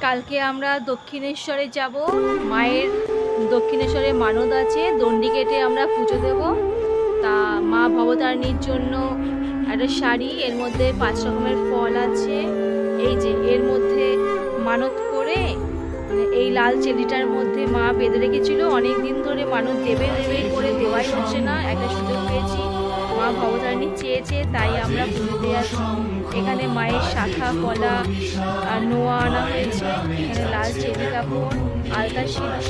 কালকে আমরা দক্ষিণেশ্বরে যাব। মায়ের দক্ষিণেশ্বরে মানত আছে, দণ্ডি কেটে আমরা পুজো দেব। তা মা ভবতারিণীর জন্য একটা শাড়ি, এর মধ্যে 5 রকমের ফল আছে। এই যে এর মধ্যে মানত করে এই লাল চেলিটার মধ্যে মা বেঁধে রেখেছিল। অনেক দিন ধরে মানত দেবে দেবে করে দেওয়াই হচ্ছে না। একটা সুযোগ পেয়েছি, মা ভবতারিণী চেয়েছে, তাই আমরা পুজোতে যাচ্ছি। এখানে মায়ের শাখা কলা আর নোয়া আনা হয়েছে। এখানে লাল চেলি কাপড়, আলতা সিঁদুর,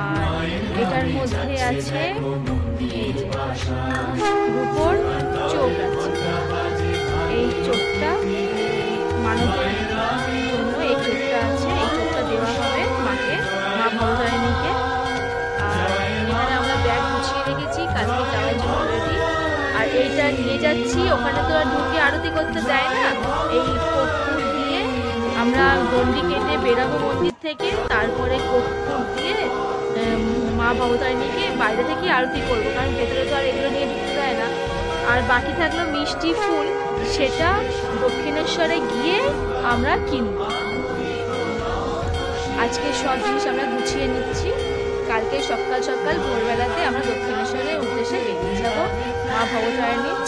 আর এটার মধ্যে আছে রূপোর চোখ আছে। এই চোখটা মানতের জন্য এই চোখটা আছে, এই চোখটা দেওয়া হবে মাকে, মা ভবতারিণীকে। আর এখানে আমরা ব্যাগ গুছিয়ে রেখেছি কালকে যাওয়ার জন্য রেডি। আর এইটা নিয়ে যাচ্ছি, ওখানে তো আর ঢুকে আরতি করতে দেয় না। এই কর্পূর দিয়ে আমরা দণ্ডি কেটে বেরাবো মন্দির থেকে, তারপরে কর্পূর দিয়ে মা ভবতারিণীকে বাইরে থেকে আরতি করবো, কারণ ভেতরে তো আর এগুলো নিয়ে ঢুকতে দেয় না। আর বাকি থাকলো মিষ্টি ফুল, সেটা দক্ষিণেশ্বরে গিয়ে আমরা কিনব। আজকে সব জিনিস আমরা গুছিয়ে নিচ্ছি। কালকে সকাল সকাল ভোরবেলাতে আমরা দক্ষিণেশ্বরের উদ্দেশ্যে বেরিয়ে যাব মা ভবতারিণীর।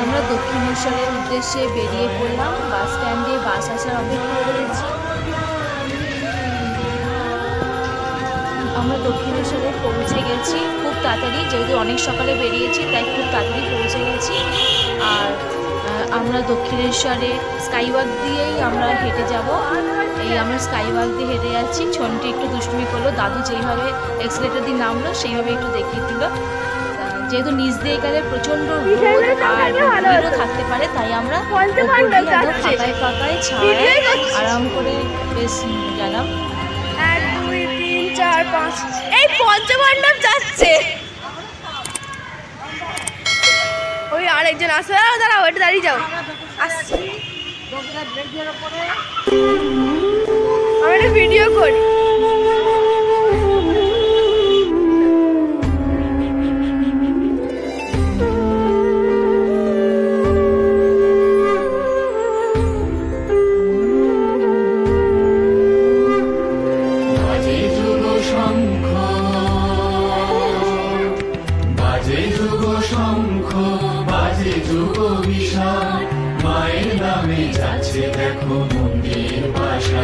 আমরা দক্ষিণেশ্বরের উদ্দেশ্যে বেরিয়ে পড়লাম। বাস স্ট্যান্ডে বাস আসার অপেক্ষা করেছি। আমরা দক্ষিণেশ্বরে পৌঁছে গেছি খুব তাড়াতাড়ি, যেহেতু অনেক সকালে বেরিয়েছি তাই খুব তাড়াতাড়ি পৌঁছে গেছি। আর আমরা দক্ষিণেশ্বরে স্কাইওয়াক দিয়েই আমরা হেঁটে যাব। এই আমরা স্কাইওয়াক দিয়ে হেঁটে যাচ্ছি। ছনটি একটু দুষ্টুমি করলো, দাদু যেইভাবে এক্সিলেটার দিয়ে নামলো সেইভাবে একটু দেখিয়ে দিল। যেহেতু নিচ দিয়ে গেলে প্রচণ্ড রোদ আর ভিড়ও থাকতে পারে, তাই আমরা ফাঁকায় ফাঁকায় ছায়ায় আরাম করে বেশ গেলাম। 1 2 3 4 5 এই পঞ্চপাণ্ডব যাচ্ছে। ওই আরেকজন আসবে, দাঁড়াও ওটা দাঁড়িয়ে যাও। আসছি, আমি একটা ভিডিও করি। মায়ের নামে যাচ্ছে দেখো মন্দির পাশা,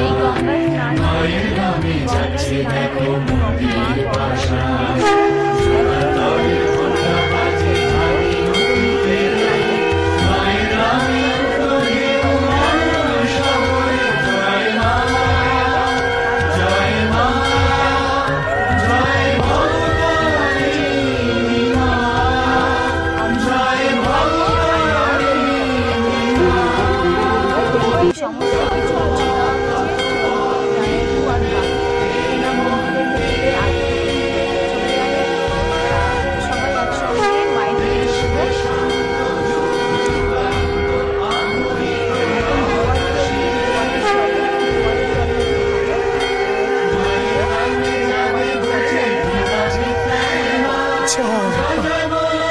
মায়ের নামে যাচ্ছে দেখো মন্দির পাশা।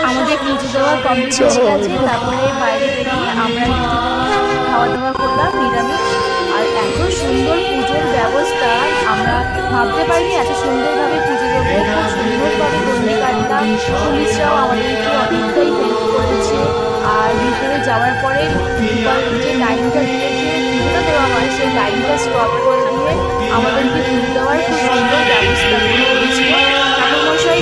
আমাদের পুজো দেওয়া কমপ্লিট হয়ে গেছে। তারপরে বাইরে বেরিয়ে আমরা খাওয়া দাওয়া করলাম নিরামিষ। আর এত সুন্দর পুজোর ব্যবস্থা, আমরা ভাবতে পারিনি এত সুন্দরভাবে পুজো দেবো। খুব সুন্দরভাবে দণ্ডি কাটলাম, পুলিশরাও আমাদেরকে অনেকটাই হেল্প করেছে। আর ভিতরে যাওয়ার পরে যে লাইনটা দিয়ে যে পুজোটা দেওয়া হয়, সেই লাইনটা স্টপ করে দিয়ে আমাদেরকে পুজো দেওয়ার খুব সুন্দর ব্যবস্থা করে দিয়েছিল ঠাকুরমশাই।